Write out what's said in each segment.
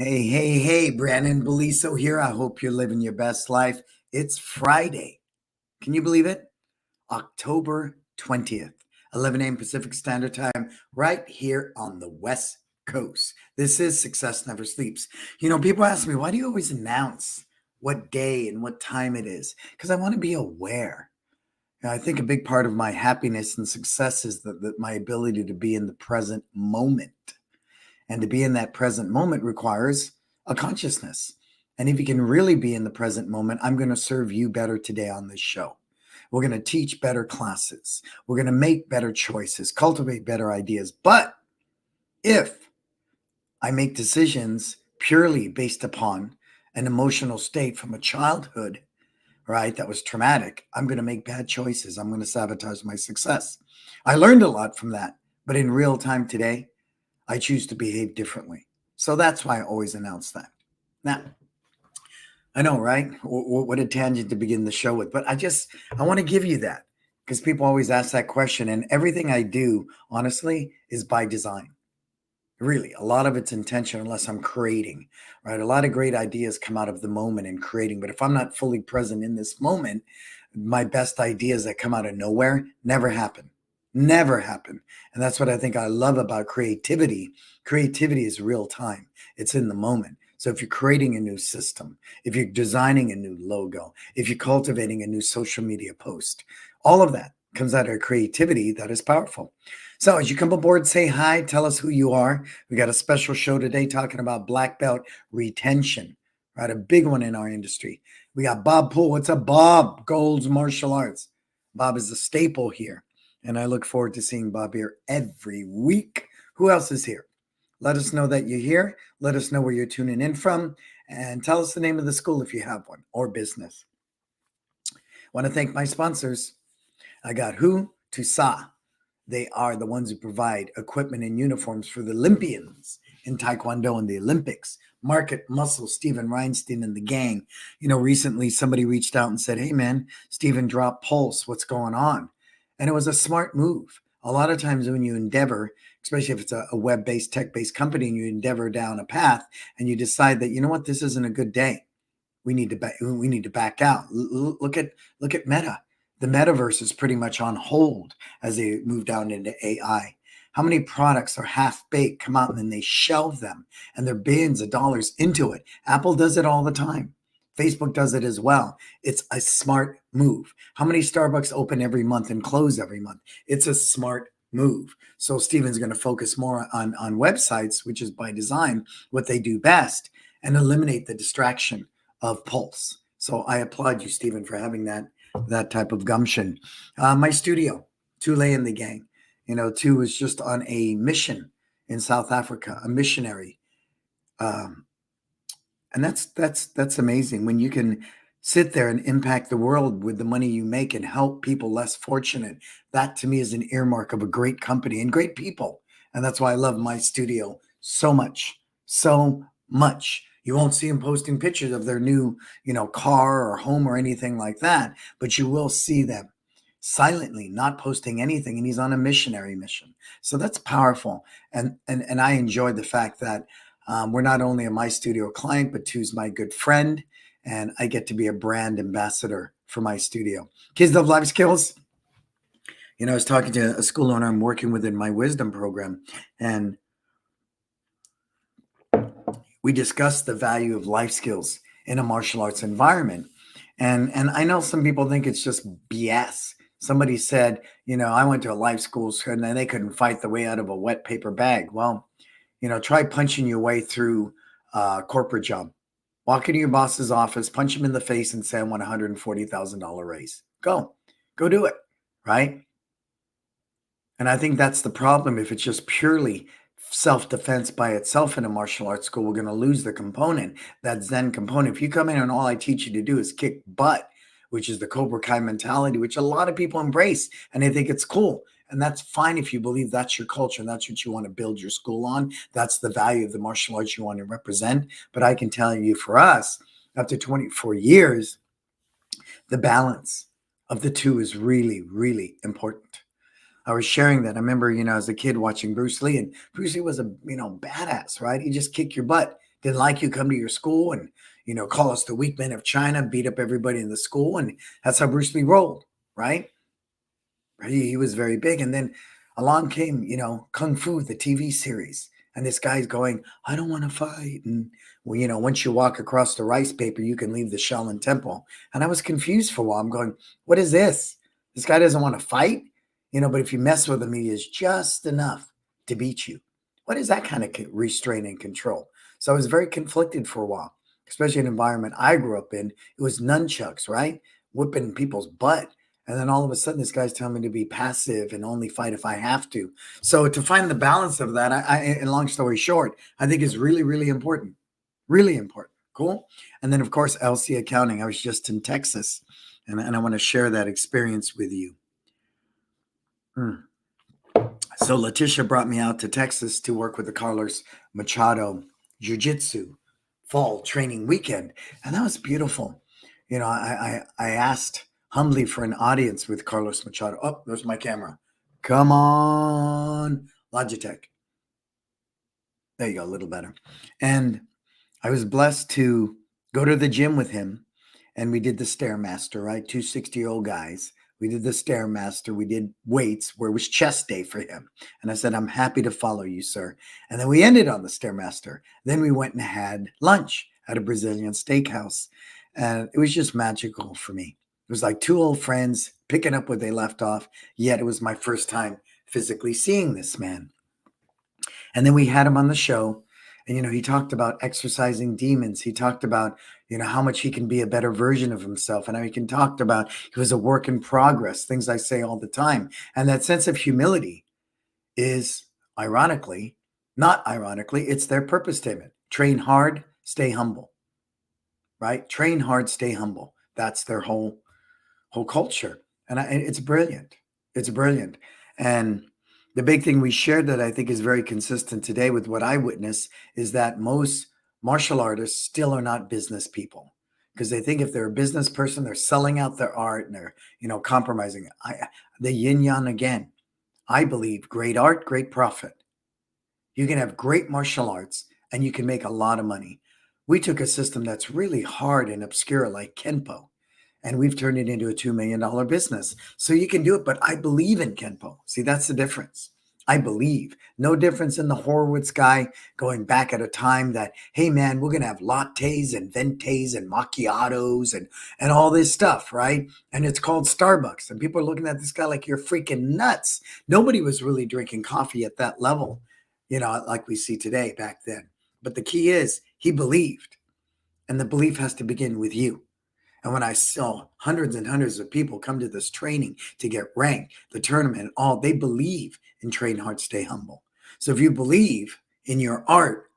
Hey, Brannon Beliso here. I hope you're living your best life. It's Friday. Can you believe it? October 20th, 11 a.m. Pacific Standard Time, right here on the West Coast. This is Success Never Sleeps. People ask me, why do you always announce what day and what time it is? Because I want to be aware. I think a big part of my happiness and success is that my ability to be in the present moment. And to be in that present moment requires a consciousness. And if you can really be in the present moment, I'm going to serve you better today on this show. We're going to teach better classes. We're going to make better choices, cultivate better ideas. But if I make decisions purely based upon an emotional state from a childhood, right, that was traumatic, I'm going to make bad choices. I'm going to sabotage my success. I learned a lot from that. But in real time today, I choose to behave differently. So that's why I always announce that. Now, I know, right? What a tangent to begin the show with. But I want to give you that because people always ask that question. And everything I do, honestly, is by design. Really, a lot of it's intention unless I'm creating, right? A lot of great ideas come out of the moment and creating. But if I'm not fully present in this moment, my best ideas that come out of nowhere never happen. Never happen. And that's what I think I love about creativity. Creativity is real time, it's in the moment. So if you're creating a new system, if you're designing a new logo, if you're cultivating a new social media post, all of that comes out of creativity that is powerful. So as you come aboard, say hi, tell us who you are. We got a special show today talking about black belt retention, right? A big one in our industry. We got Bob Poole. What's up, Bob? Gold's Martial Arts. Bob is a staple here, and I look forward to seeing Bob here every week. Who else is here? Let us know that you're here. Let us know where you're tuning in from, and tell us the name of the school if you have one or business. Want to thank my sponsors. I got Who to Sa. They are the ones who provide equipment and uniforms for the Olympians in Taekwondo and the Olympics. Market Muscle, Steven Reinstein and the gang. Recently somebody reached out and said, hey man, Steven dropped Pulse. What's going on? And it was a smart move. A lot of times when you endeavor, especially if it's a web-based, tech-based company, and you endeavor down a path and you decide that, you know what, this isn't a good day. We need to back out. Look at Meta. The metaverse is pretty much on hold as they move down into AI. How many products are half-baked, come out and then they shelve them and they're billions of dollars into it? Apple does it all the time. Facebook does it as well. It's a smart move. How many Starbucks open every month and close every month? It's a smart move. So Steven's going to focus more on websites, which is by design what they do best, and eliminate the distraction of Pulse. So I applaud you, Steven, for having that type of gumption. My studio, Tule and the gang. Tu was just on a mission in South Africa, a missionary. And that's amazing when you can sit there and impact the world with the money you make and help people less fortunate. That to me is an earmark of a great company and great people. And that's why I love my studio so much, so much. You won't see them posting pictures of their new, car or home or anything like that, but you will see them silently not posting anything, and he's on a missionary mission. So that's powerful. And I enjoy the fact that we're not only a My Studio client, but Tu's my good friend, and I get to be a brand ambassador for my studio. Kids Love Life Skills. I was talking to a school owner I'm working with in my wisdom program, and we discussed the value of life skills in a martial arts environment. And I know some people think it's just BS. Somebody said, I went to a life school and they couldn't fight the way out of a wet paper bag. Well, try punching your way through a corporate job. Walk into your boss's office, punch him in the face and say, I want a $140,000 raise. Go do it, right? And I think that's the problem. If it's just purely self-defense by itself in a martial arts school, we're going to lose the component, that Zen component. If you come in and all I teach you to do is kick butt, which is the Cobra Kai mentality, which a lot of people embrace and they think it's cool. And that's fine if you believe that's your culture and that's what you want to build your school on. That's the value of the martial arts you want to represent. But I can tell you, for us, after 24 years, the balance of the two is really, really important. I was sharing that. I remember, as a kid watching Bruce Lee, and Bruce Lee was a, badass, right? He just kicked your butt. Didn't like you, come to your school and, call us the weak men of China, beat up everybody in the school. And that's how Bruce Lee rolled, right? He was very big. And then along came, Kung Fu, the TV series. And this guy's going, I don't want to fight. And, well, once you walk across the rice paper, you can leave the Shaolin Temple. And I was confused for a while. I'm going, what is this? This guy doesn't want to fight, but if you mess with him, he is just enough to beat you. What is that kind of restraint and control? So I was very conflicted for a while, especially in an environment I grew up in. It was nunchucks, right? Whipping people's butt. And then all of a sudden, this guy's telling me to be passive and only fight if I have to. So to find the balance of that, and long story short, I think is really, really important. Really important. Cool. And then, of course, LC accounting. I was just in Texas, and I want to share that experience with you. So Letitia brought me out to Texas to work with the Carlos Machado Jiu-Jitsu fall training weekend. And that was beautiful. I asked humbly for an audience with Carlos Machado. Oh, there's my camera. Come on. Logitech. There you go, a little better. And I was blessed to go to the gym with him. And we did the Stairmaster, right? 2 60-year-old guys. We did the Stairmaster. We did weights where it was chest day for him. And I said, I'm happy to follow you, sir. And then we ended on the Stairmaster. Then we went and had lunch at a Brazilian steakhouse. And it was just magical for me. It was like 2 old friends picking up where they left off. Yet it was my first time physically seeing this man. And then we had him on the show. And, he talked about exercising demons. He talked about, how much he can be a better version of himself. And how he can talk about he was a work in progress, things I say all the time. And that sense of humility is, not ironically, it's their purpose statement. Train hard, stay humble, right? Train hard, stay humble. That's their whole culture. And it's brilliant. It's brilliant. And the big thing we shared that I think is very consistent today with what I witness is that most martial artists still are not business people because they think if they're a business person, they're selling out their art and they're, compromising. The yin yang again. I believe great art, great profit. You can have great martial arts and you can make a lot of money. We took a system that's really hard and obscure like Kenpo, and we've turned it into a $2 million business. So you can do it, but I believe in Kenpo. See, that's the difference. I believe. No difference in the Horowitz guy going back at a time that, hey, man, we're going to have lattes and ventes and macchiatos and all this stuff, right? And it's called Starbucks. And people are looking at this guy like you're freaking nuts. Nobody was really drinking coffee at that level, like we see today back then. But the key is he believed. And the belief has to begin with you. And when I saw hundreds and hundreds of people come to this training to get ranked, the tournament and all, they believe in train hard, stay humble. So if you believe in your art,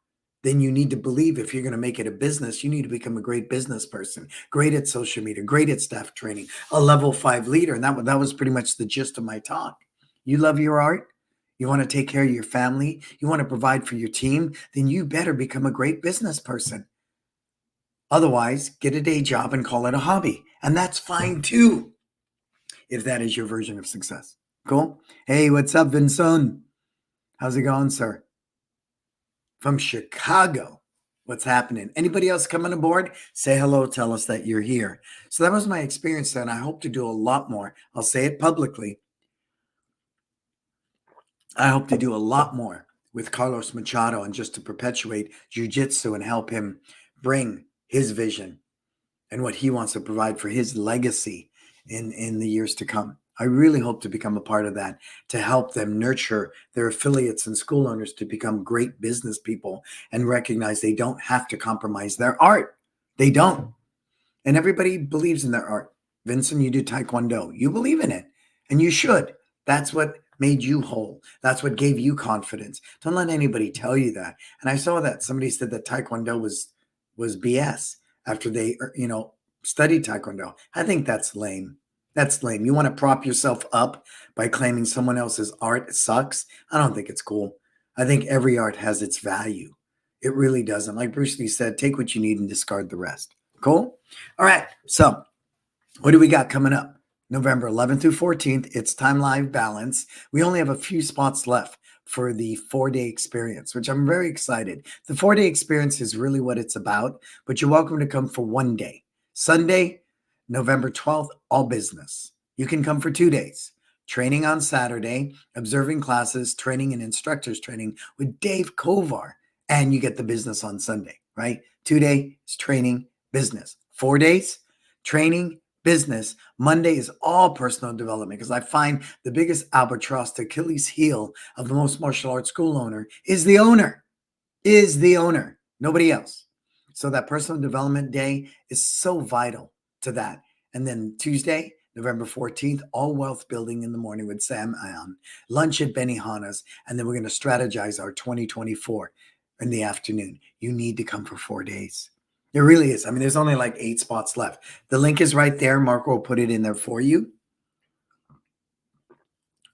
then you need to believe if you're going to make it a business, you need to become a great business person, great at social media, great at staff training, a level 5 leader. And that was pretty much the gist of my talk. You love your art. You want to take care of your family. You want to provide for your team. Then you better become a great business person. Otherwise, get a day job and call it a hobby. And that's fine too, if that is your version of success. Cool? Hey, what's up, Vincent? How's it going, sir? From Chicago. What's happening? Anybody else coming aboard? Say hello. Tell us that you're here. So that was my experience then. I hope to do a lot more. I'll say it publicly. I hope to do a lot more with Carlos Machado and just to perpetuate jiu-jitsu and help him bring his vision and what he wants to provide for his legacy in the years to come. I really hope to become a part of that, to help them nurture their affiliates and school owners to become great business people and recognize they don't have to compromise their art. They don't. And everybody believes in their art. Vincent, you do Taekwondo. You believe in it, and you should. That's what made you whole. That's what gave you confidence. Don't let anybody tell you that. And I saw that somebody said that Taekwondo was BS after they, studied Taekwondo. I think that's lame. That's lame. You want to prop yourself up by claiming someone else's art sucks? I don't think it's cool. I think every art has its value. It really doesn't. Like Bruce Lee said, take what you need and discard the rest. Cool? All right. So what do we got coming up? November 11th through 14th. It's Time Live Balance. We only have a few spots left for the 4-day experience, which I'm very excited. The 4-day experience is really what it's about, but you're welcome to come for one day. Sunday, November 12th, all business. You can come for 2 days. Training on Saturday, observing classes, training and instructors training with Dave Kovar, and you get the business on Sunday, right? 2 days training, business. 4 days, training, business. Monday is all personal development because I find the biggest albatross, the Achilles heel of the most martial arts school owner is the owner, nobody else. So that personal development day is so vital to that. And then Tuesday, November 14th, all wealth building in the morning with Sam Ayan, lunch at Benihana's, and then we're going to strategize our 2024 in the afternoon. You need to come for 4 days. It really is. I mean, there's only like 8 spots left. The link is right there. Marco will put it in there for you.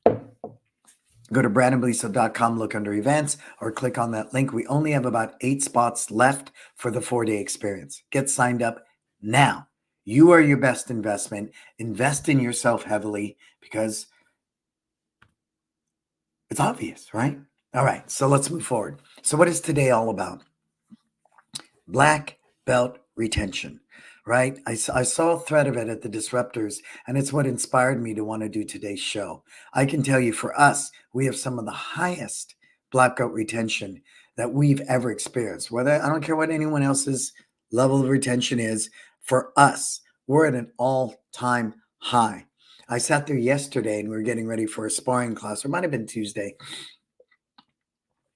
Go to brandonbeliso.com, look under events, or click on that link. We only have about 8 spots left for the 4-day experience. Get signed up now. You are your best investment. Invest in yourself heavily because it's obvious, right? All right, so let's move forward. So what is today all about? Black belt retention, right? I saw a thread of it at the Disruptors, and it's what inspired me to want to do today's show. I can tell you for us, we have some of the highest black belt retention that we've ever experienced. Whether I don't care what anyone else's level of retention is, for us, we're at an all-time high. I sat there yesterday and we were getting ready for a sparring class, or it might have been Tuesday.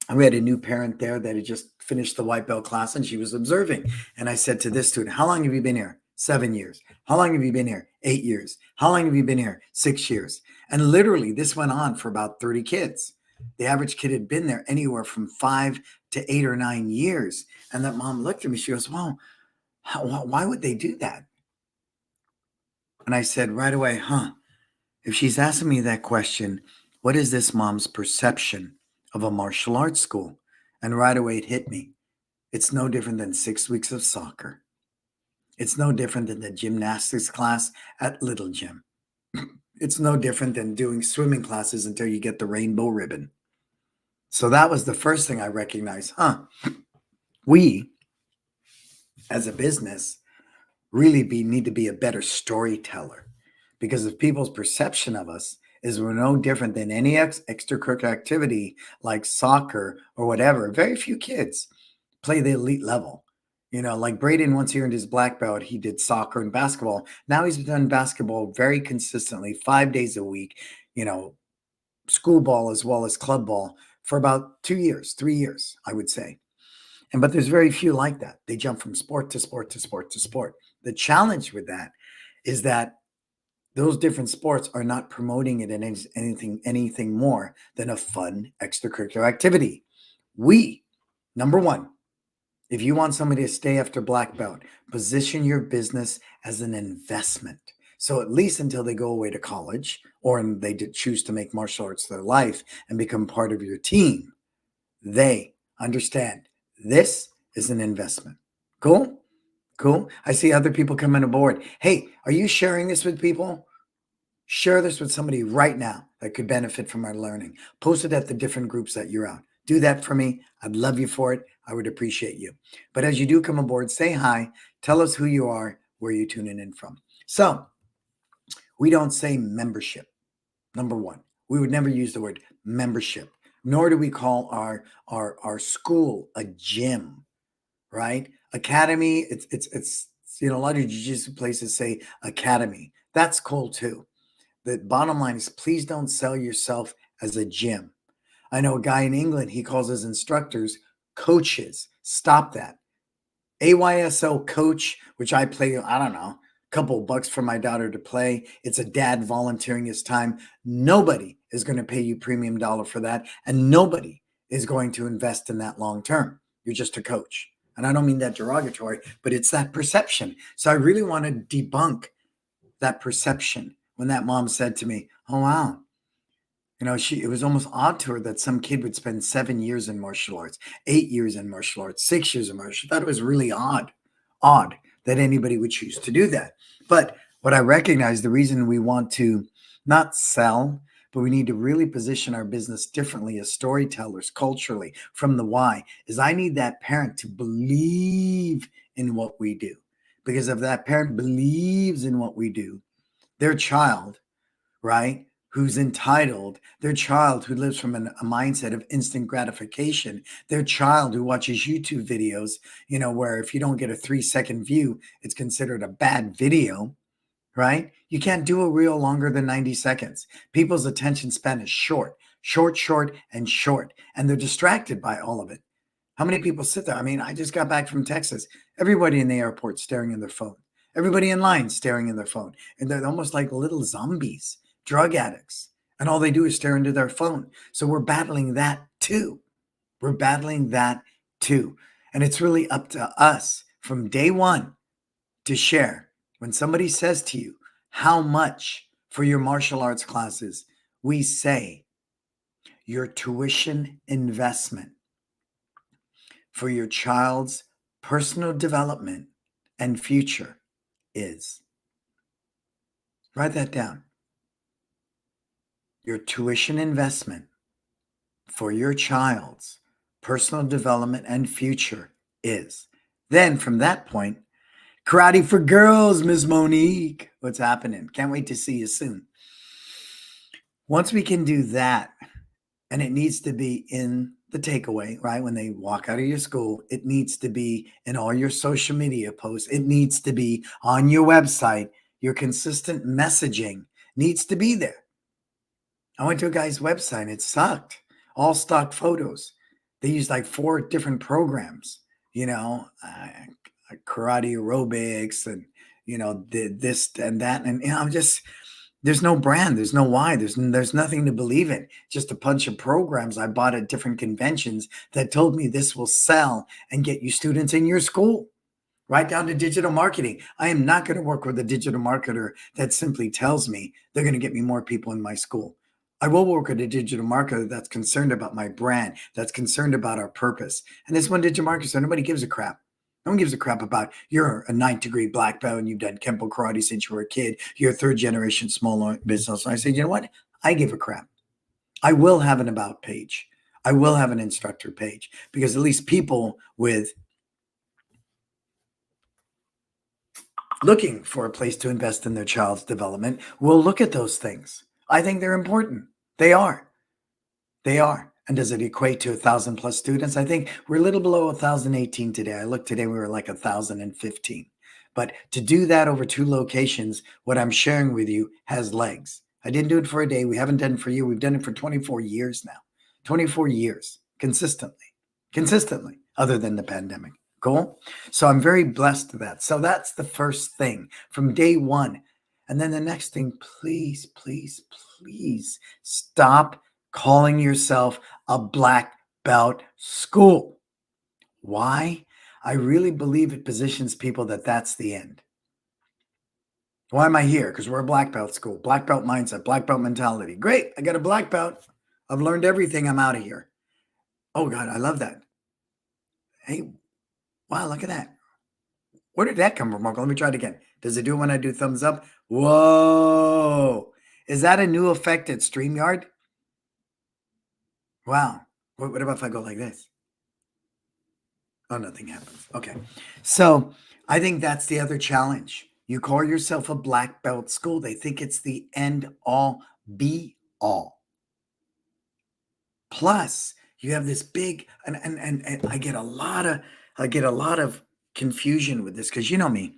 And we had a new parent there that had just finished the white belt class and she was observing. And I said to this student, how long have you been here? 7 years. How long have you been here? 8 years. How long have you been here? 6 years. And literally this went on for about 30 kids. The average kid had been there anywhere from 5 to 8 or 9 years. And that mom looked at me, she goes, well, why would they do that? And I said right away, if she's asking me that question, what is this mom's perception of a martial arts school? And right away it hit me. It's no different than 6 weeks of soccer. It's no different than the gymnastics class at Little Gym. It's no different than doing swimming classes until you get the rainbow ribbon. So that was the first thing I recognized. We, as a business, really need to be a better storyteller, because if people's perception of us is we're no different than any extracurricular activity like soccer or whatever, very few kids play the elite level. You know, like Braden, once he earned his black belt, he did soccer and basketball. Now he's done basketball very consistently, 5 days a week, school ball as well as club ball for about 2 years, 3 years, I would say. But there's very few like that. They jump from sport to sport to sport to sport. The challenge with that is that those different sports are not promoting it in anything more than a fun extracurricular activity. Number one, if you want somebody to stay after black belt, position your business as an investment. So at least until they go away to college or they choose to make martial arts their life and become part of your team, they understand this is an investment. Cool? I see other people coming aboard. Hey, are you sharing this with people? Share this with somebody right now that could benefit from our learning. Post it at the different groups that you're on. Do that for me. I'd love you for it. I would appreciate you. But as you do come aboard, say hi. Tell us who you are, where you're tuning in from. So we don't say membership. Number one, we would never use the word membership, nor do we call our school a gym, right? Academy, it's a lot of jiu-jitsu places say academy. That's cool too. The bottom line is, please don't sell yourself as a gym. I know a guy in England, he calls his instructors coaches. Stop that. AYSO coach, which I play, I don't know, a couple of bucks for my daughter to play. It's a dad volunteering his time. Nobody is going to pay you premium dollar for that. And nobody is going to invest in that long term. You're just a coach. And I don't mean that derogatory, but it's that perception. So I really want to debunk that perception. When that mom said to me, oh, wow, it was almost odd to her that some kid would spend 7 years in martial arts, 8 years in martial arts, 6 years in martial arts. I thought it was really odd that anybody would choose to do that. But What I recognize, the reason we want to not sell, but we need to really position our business differently as storytellers culturally from the why is I need that parent to believe in what we do. Because if that parent believes in what we do, their child, right, who's entitled, their child who lives from a mindset of instant gratification, their child who watches YouTube videos, where if you don't get a 3-second view, it's considered a bad video, right? You can't do a reel longer than 90 seconds. People's attention span is short, short, short, and short, and they're distracted by all of it. How many people sit there? I mean, I just got back from Texas. Everybody in the airport staring in their phone. Everybody in line staring in their phone. And they're almost like little zombies, drug addicts. And all they do is stare into their phone. So we're battling that too. We're battling that too. And it's really up to us from day one to share. When somebody says to you, how much for your martial arts classes, we say your tuition investment for your child's personal development and future is. Write that down. Your tuition investment for your child's personal development and future is. Then from that point, karate for girls, Ms. Monique. What's happening? Can't wait to see you soon. Once we can do that, and it needs to be in the takeaway, right? When they walk out of your school, it needs to be in all your social media posts. It needs to be on your website. Your consistent messaging needs to be there. I went to a guy's website and it sucked. All stock photos. They used like 4 different programs, karate aerobics and, this and that. And I'm just, there's no brand. There's no why. There's nothing to believe in. Just a bunch of programs I bought at different conventions that told me this will sell and get you students in your school. Right down to digital marketing. I am not going to work with a digital marketer that simply tells me they're going to get me more people in my school. I will work with a digital marketer that's concerned about my brand, that's concerned about our purpose. And this one digital marketer, so nobody gives a crap. No one gives a crap about you're a 9th degree black belt and you've done Kempo karate since you were a kid. You're a 3rd generation small business. And I said, you know what? I give a crap. I will have an about page. I will have an instructor page because at least people with looking for a place to invest in their child's development will look at those things. I think they're important. They are. They are. And does it equate to 1,000 plus students? I think we're a little below 1,018 today. I looked today, we were like 1,015. But to do that over 2 locations, what I'm sharing with you has legs. I didn't do it for a day. We haven't done it for you. We've done it for 24 years now. 24 years, consistently, other than the pandemic. Cool. So I'm very blessed to that. So that's the first thing from day one. And then the next thing, please, please, please stop calling yourself a black belt school. Why? I really believe it positions people that that's the end. Why am I here? Because we're a black belt school, black belt mindset, black belt mentality. Great. I got a black belt. I've learned everything. I'm out of here. Oh God, I love that. Hey, wow, look at that. Where did that come from, Marco? Let me try it again. Does it do it when I do thumbs up? Whoa. Is that a new effect at StreamYard? Wow. What about if I go like this? Oh, nothing happens. Okay. So I think that's the other challenge. You call yourself a black belt school. They think it's the end all be all. Plus, you have this big, and I get a lot of confusion with this because you know me.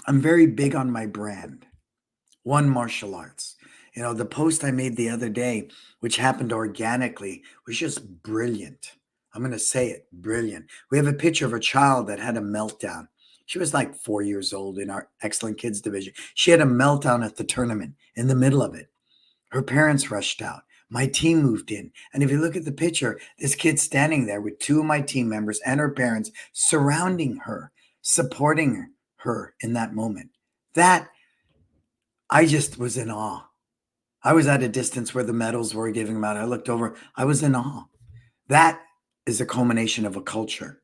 I'm very big on my brand. One martial arts. The post I made the other day, which happened organically, was just brilliant. I'm going to say it, brilliant. We have a picture of a child that had a meltdown. She was like 4 years old in our excellent kids division. She had a meltdown at the tournament in the middle of it. Her parents rushed out. My team moved in. And if you look at the picture, this kid's standing there with 2 of my team members and her parents surrounding her, supporting her in that moment. That I just was in awe. I was at a distance where the medals were giving them out. I looked over. I was in awe. That is a culmination of a culture.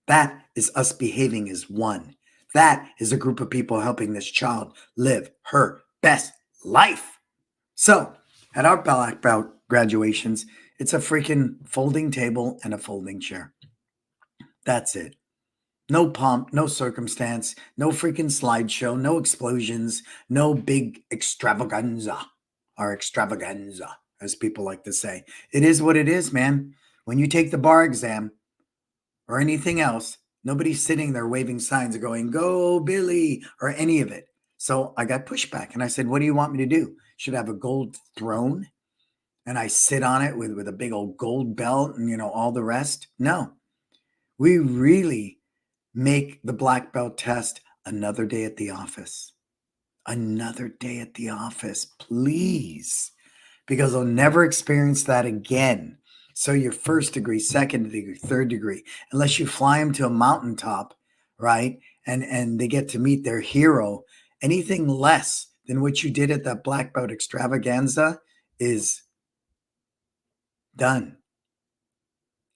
That is us behaving as one. That is a group of people helping this child live her best life. So at our black belt graduations, it's a freaking folding table and a folding chair. That's it. No pomp, no circumstance, no freaking slideshow, no explosions, no big extravaganza or extravaganza, as people like to say. It is what it is, man. When you take the bar exam or anything else, nobody's sitting there waving signs or going, go, Billy, or any of it. So I got pushback and I said, what do you want me to do? Should I have a gold throne and I sit on it with a big old gold belt and, all the rest? No, we really make the black belt test another day at the office. Another day at the office, please, because I'll never experience that again. So your first degree, second degree, third degree, unless you fly them to a mountaintop, right? And they get to meet their hero. Anything less than what you did at that black belt extravaganza is done.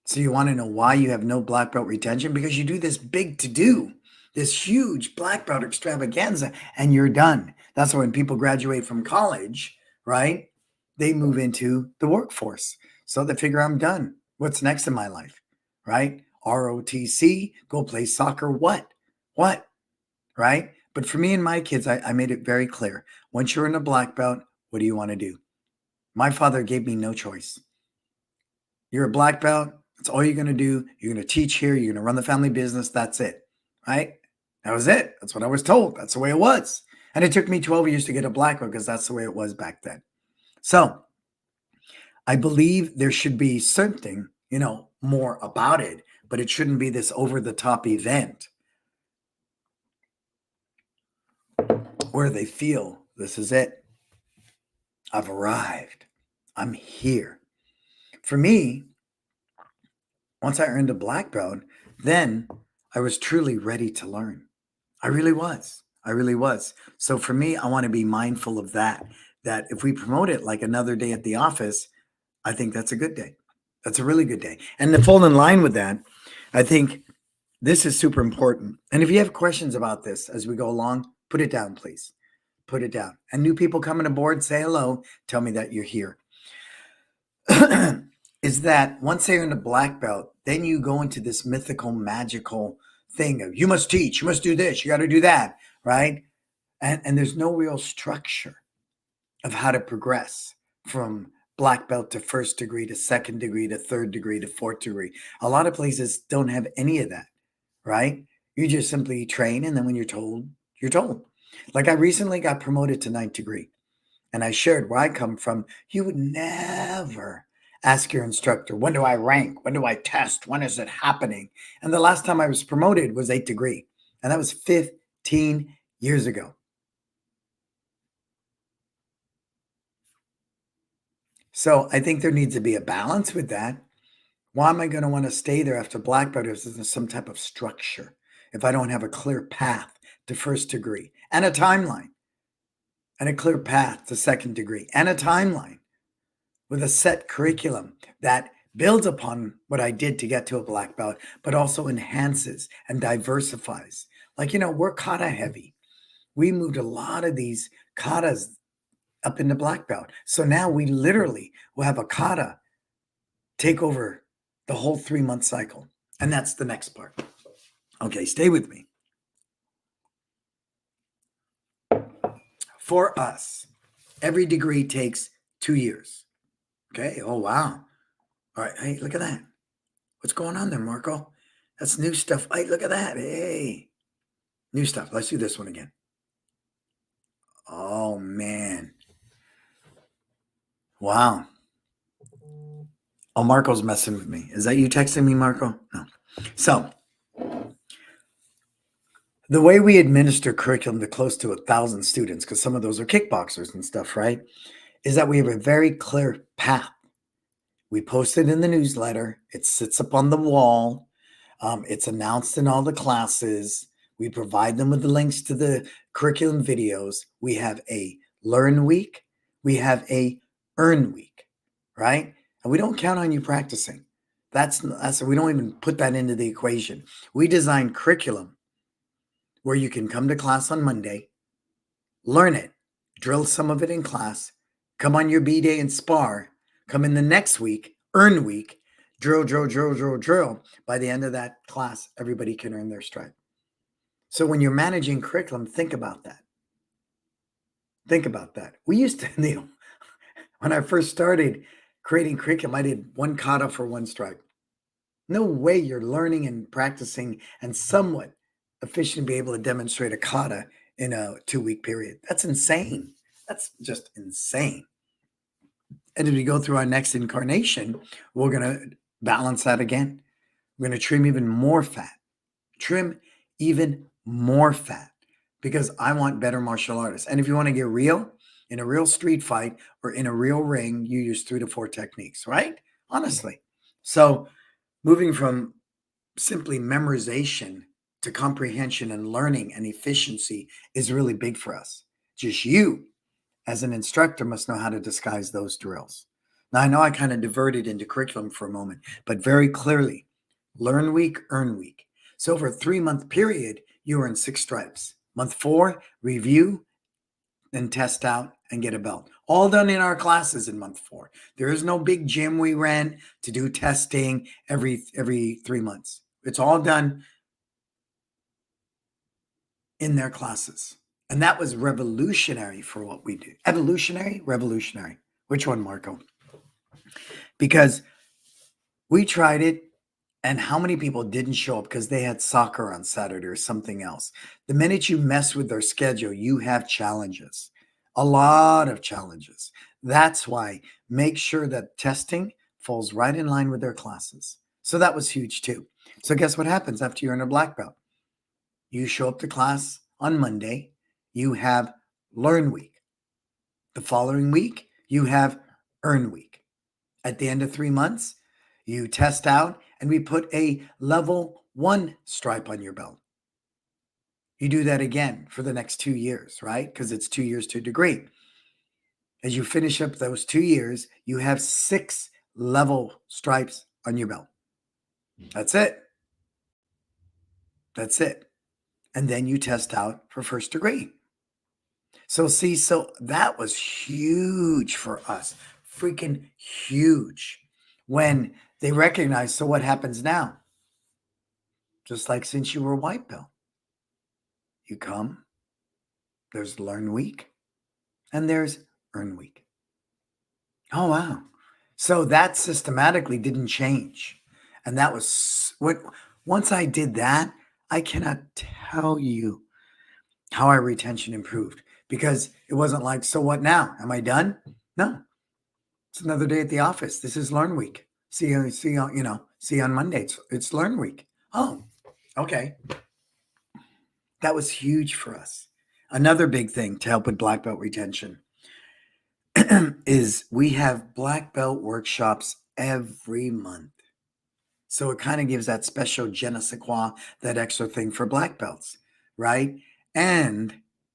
So you want to know why you have no black belt retention? Because you do this big to do, this huge black belt extravaganza, and you're done. That's why when people graduate from college, right, they move into the workforce. So they figure I'm done. What's next in my life, right? ROTC, go play soccer. What? Right? But for me and my kids, I made it very clear. Once you're in a black belt, what do you want to do? My father gave me no choice. You're a black belt. That's all you're going to do. You're going to teach here. You're going to run the family business. That's it. Right? That was it. That's what I was told. That's the way it was. And it took me 12 years to get a black belt because that's the way it was back then. So I believe there should be something, more about it, but it shouldn't be this over the top event where they feel this is it. I've arrived. I'm here. For me, once I earned a black belt, then I was truly ready to learn. I really was. I really was. So for me, I want to be mindful of that if we promote it like another day at the office, I think that's a good day. That's a really good day. And to fall in line with that, I think this is super important. And if you have questions about this as we go along, put it down, please. Put it down. And new people coming aboard, say hello. Tell me that you're here. Is that once they're in the black belt, then you go into this mythical, magical thing of you must teach, you must do this, you got to do that, right? And there's no real structure of how to progress from black belt to first degree to second degree to third degree to fourth degree. A lot of places don't have any of that, right? You just simply train, and then when you're told, you're told. Like I recently got promoted to ninth degree, and I shared where I come from. You would never ask your instructor, when do I rank? When do I test? When is it happening? And the last time I was promoted was 8th degree, and that was 15 years ago. So I think there needs to be a balance with that. Why am I going to want to stay there after black belt if there's some type of structure, if I don't have a clear path to first degree and a timeline, and a clear path to second degree and a timeline with a set curriculum that builds upon what I did to get to a black belt, but also enhances and diversifies. Like, we're kata heavy. We moved a lot of these katas up into black belt. So now we literally will have a kata take over the whole 3-month cycle. And that's the next part. Okay, stay with me. For us, every degree takes 2 years. Okay. Oh, wow. All right. Hey, look at that. What's going on there, Marco? That's new stuff. Hey, look at that. Hey, new stuff. Let's do this one again. Oh, man. Wow. Oh, Marco's messing with me. Is that you texting me, Marco? No. So the way we administer curriculum to close to 1,000 students, because some of those are kickboxers and stuff, right, is that we have a very clear path. We post it in the newsletter. It sits up on the wall. It's announced in all the classes. We provide them with the links to the curriculum videos. We have a learn week. We have a earn week, right? And we don't count on you practicing. That's we don't even put that into the equation. We design curriculum where you can come to class on Monday, learn it, drill some of it in class, come on your B day and spar, come in the next week, earn week, drill, drill, drill, drill, drill. By the end of that class, everybody can earn their stripe. So when you're managing curriculum, think about that. Think about that. We used to, when I first started creating curriculum, I did one kata for one stripe. No way you're learning and practicing and somewhat efficiently be able to demonstrate a kata in a 2-week period. That's insane. That's just insane. And as we go through our next incarnation, we're going to balance that again. We're going to trim even more fat. Trim even more fat because I want better martial artists. And if you want to get real, in a real street fight or in a real ring, you use 3 to 4 techniques, right? Honestly. So moving from simply memorization to comprehension and learning and efficiency is really big for us. Just you, as an instructor, must know how to disguise those drills. Now, I know I kind of diverted into curriculum for a moment, but very clearly, learn week, earn week. So over a 3-month period, you earn 6 stripes. Month 4, review, then test out and get a belt. All done in our classes in month 4. There is no big gym we rent to do testing every 3 months. It's all done in their classes. And that was revolutionary for what we do. Evolutionary, revolutionary. Which one, Marco? Because we tried it, and how many people didn't show up because they had soccer on Saturday or something else? The minute you mess with their schedule, you have challenges, a lot of challenges. That's why make sure that testing falls right in line with their classes. So that was huge too. So guess what happens after you're in a black belt? You show up to class on Monday, you have learn week. The following week, you have earn week. At the end of 3 months, you test out and we put a level 1 stripe on your belt. You do that again for the next 2 years, right? Because it's 2 years to a degree. As you finish up those 2 years, you have 6 level stripes on your belt. That's it. That's it. And then you test out for first degree. So see, so that was huge for us, freaking huge. When they recognized, so what happens now? Just like since you were a white belt, you come, there's learn week, and there's earn week. Oh, wow. So that systematically didn't change. And that was what, once I did that, I cannot tell you how our retention improved because it wasn't like, so what now? Am I done? No, it's another day at the office. This is learn week. See you on Monday. It's learn week. Oh, okay. That was huge for us. Another big thing to help with black belt retention is we have black belt workshops every month. So it kind of gives that special je ne sais quoi, that extra thing for black belts, right? And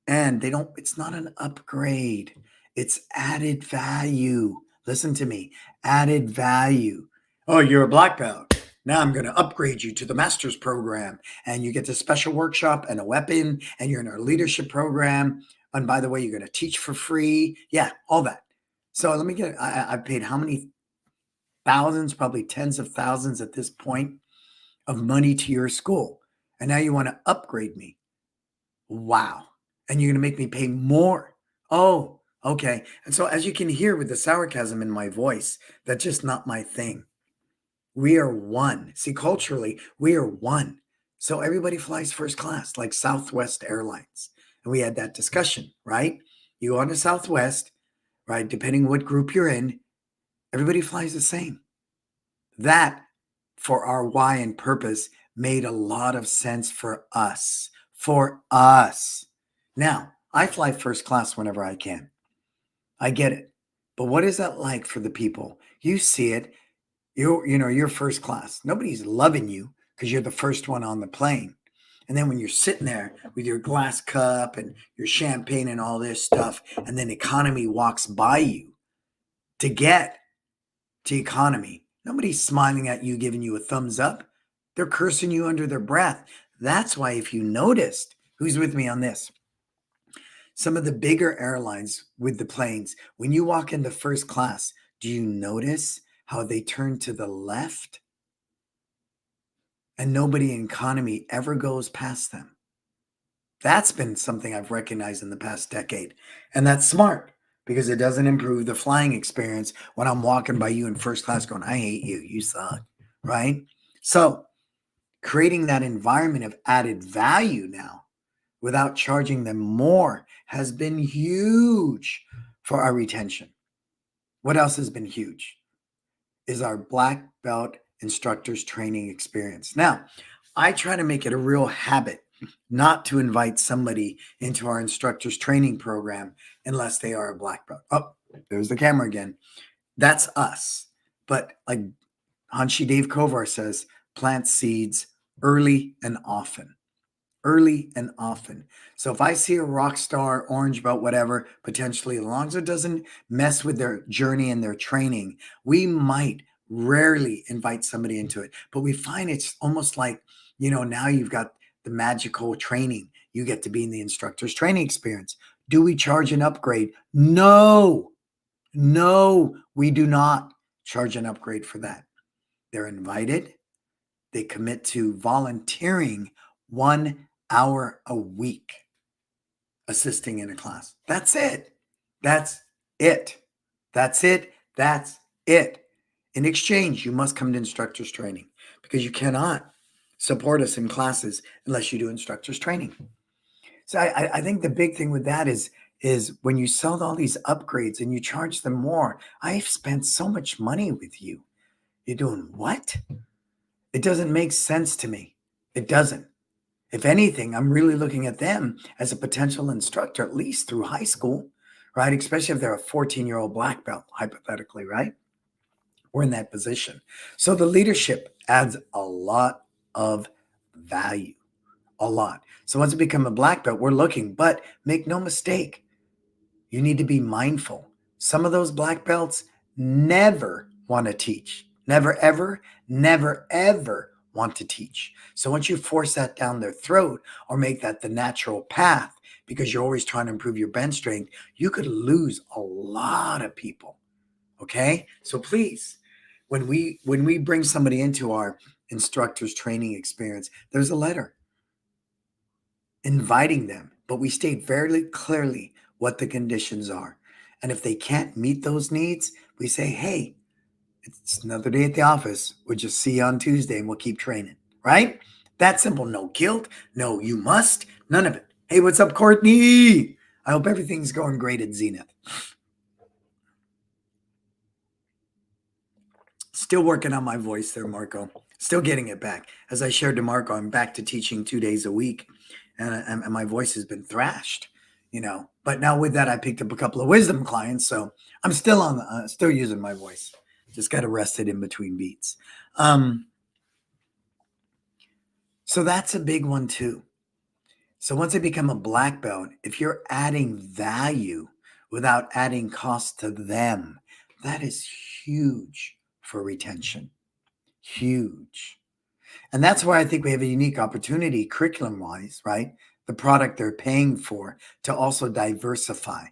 it's not an upgrade. It's added value. Listen to me, added value. Oh, you're a black belt. Now I'm going to upgrade you to the master's program and you get the special workshop and a weapon and you're in our leadership program. And by the way, you're going to teach for free. Yeah, all that. So let me get, I've paid how many thousands, probably tens of thousands at this point of money to your school. And now you want to upgrade me. Wow. And you're going to make me pay more. Oh, okay. And so as you can hear with the sarcasm in my voice, that's just not my thing. We are one. See, culturally, we are one. So everybody flies first class, like Southwest Airlines. And we had that discussion, right? You go on to Southwest, right? Depending what group you're in, everybody flies the same. That, for our why and purpose, made a lot of sense for us. For us. Now, I fly first class whenever I can. I get it. But what is that like for the people? You see it. You're first class. Nobody's loving you because you're the first one on the plane. And then when you're sitting there with your glass cup and your champagne and all this stuff, and then economy walks by you to get to economy, nobody's smiling at you, giving you a thumbs up. They're cursing you under their breath. That's why if you noticed, Who's with me on this? Some of the bigger airlines with the planes, when you walk into first class, do you notice how they turn to the left? And nobody in economy ever goes past them. That's been something I've recognized in the past decade. And that's smart because it doesn't improve the flying experience when I'm walking by you in first class going, I hate you, you suck, right? So creating that environment of added value now without charging them more has been huge for our retention. What else has been huge is our black belt instructors training experience. Now, I try to make it a real habit not to invite somebody into our instructors training program unless they are a black belt. Oh, there's the camera again. That's us. But like Hanshi Dave Kovar says, plant seeds early and often. Early and often. So if I see a rock star, orange belt, whatever, potentially, as long as it doesn't mess with their journey and their training, we might rarely invite somebody into it. But we find it's almost like, now you've got the magical training. You get to be in the instructor's training experience. Do we charge an upgrade? No, we do not charge an upgrade for that. They're invited. They commit to volunteering 1 hour a week assisting in a class. That's it. That's it. That's it. That's it. In exchange, you must come to instructors training because you cannot support us in classes unless you do instructors training. So I think the big thing with that is when you sell all these upgrades and you charge them more, I've spent so much money with you. You're doing what? It doesn't make sense to me. It doesn't. If anything, I'm really looking at them as a potential instructor, at least through high school, right? Especially if they're a 14-year-old black belt, hypothetically, right? We're in that position. So the leadership adds a lot of value, a lot. So once you become a black belt, we're looking, but make no mistake, you need to be mindful. Some of those black belts never want to teach. Never, ever want to teach. So once you force that down their throat or make that the natural path because you're always trying to improve your bench strength, you could lose a lot of people. Okay? So please, when we bring somebody into our instructors training experience, there's a letter inviting them, but we state very clearly what the conditions are. And if they can't meet those needs, we say, hey, it's another day at the office. We'll just see you on Tuesday and we'll keep training, right? That simple. No guilt. No, you must. None of it. Hey, what's up, Courtney? I hope everything's going great at Zenith. Still working on my voice there, Marco. Still getting it back. As I shared to Marco, I'm back to teaching 2 days a week, and my voice has been thrashed, But now with that, I picked up a couple of wisdom clients, so I'm still still using my voice. Just got to rest it in between beats. So that's a big one too. So once they become a black belt, if you're adding value without adding cost to them, that is huge for retention. Huge. And that's why I think we have a unique opportunity curriculum-wise, right? The product they're paying for to also diversify,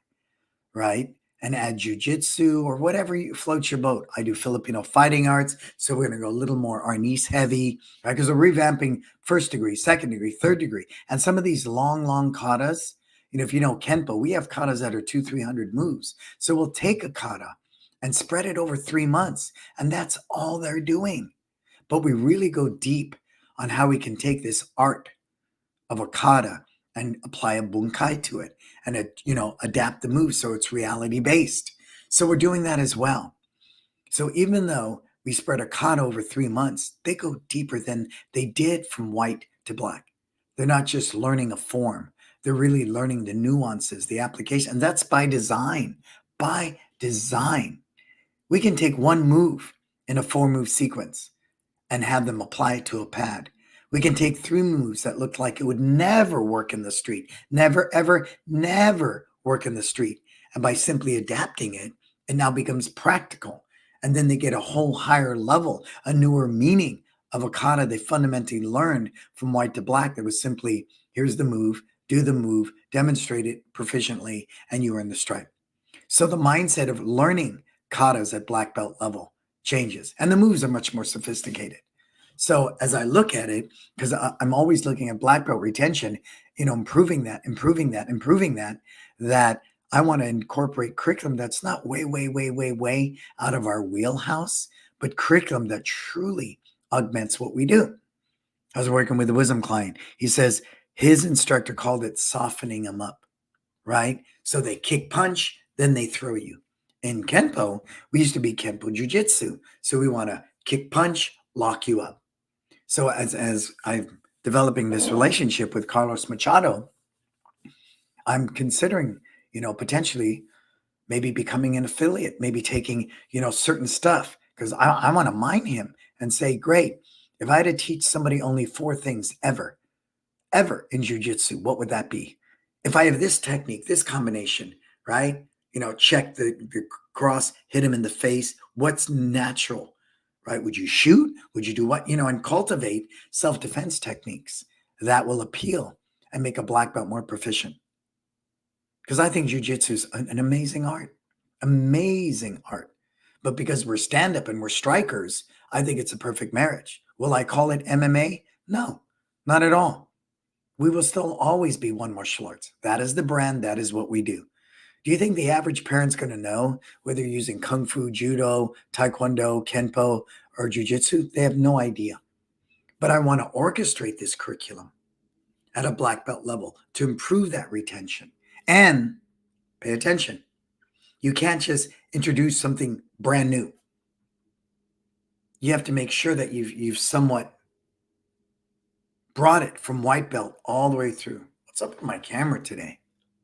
right? And add jujitsu or whatever floats your boat. I do Filipino fighting arts, so we're going to go a little more Arnis heavy, right? Because we're revamping first degree, second degree, third degree. And some of these long katas, if you know Kenpo, we have katas that are 200-300 moves. So we'll take a kata and spread it over 3 months. And that's all they're doing. But we really go deep on how we can take this art of a kata and apply a bunkai to it and, adapt the move so it's reality based. So we're doing that as well. So even though we spread a kata over 3 months, they go deeper than they did from white to black. They're not just learning a form. They're really learning the nuances, the application. And that's by design. By design. We can take one move in a 4-move sequence and have them apply it to a pad. We can take 3 moves that look like it would never work in the street. Never, ever, never work in the street. And by simply adapting it, it now becomes practical. And then they get a whole higher level, a newer meaning of a kata they fundamentally learned from white to black. That was simply, here's the move, do the move, demonstrate it proficiently, and you earn the stripe. So the mindset of learning katas at black belt level changes, and the moves are much more sophisticated. So as I look at it, because I'm always looking at black belt retention, improving that I want to incorporate curriculum that's not way, way, way, way, way out of our wheelhouse, but curriculum that truly augments what we do. I was working with a wisdom client. He says his instructor called it softening them up, right? So they kick punch, then they throw you. In Kenpo, we used to be Kenpo Jiu-Jitsu. So we want to kick punch, lock you up. So as I'm developing this relationship with Carlos Machado, I'm considering, potentially maybe becoming an affiliate, maybe taking, certain stuff, because I want to mine him and say, great, if I had to teach somebody only 4 things ever in jiu-jitsu, what would that be? If I have this technique, this combination, right? Check the cross, hit him in the face. What's natural, right? Would you shoot? Would you do what? And cultivate self-defense techniques that will appeal and make a black belt more proficient. Because I think jiu-jitsu is an amazing art, amazing art. But because we're stand-up and we're strikers, I think it's a perfect marriage. Will I call it MMA? No, not at all. We will still always be one martial arts. That is the brand. That is what we do. Do you think the average parent's going to know whether you're using Kung Fu, Judo, Taekwondo, Kenpo, or Jiu-Jitsu? They have no idea. But I want to orchestrate this curriculum at a black belt level to improve that retention. And pay attention. You can't just introduce something brand new. You have to make sure that you've somewhat brought it from white belt all the way through. What's up with my camera today?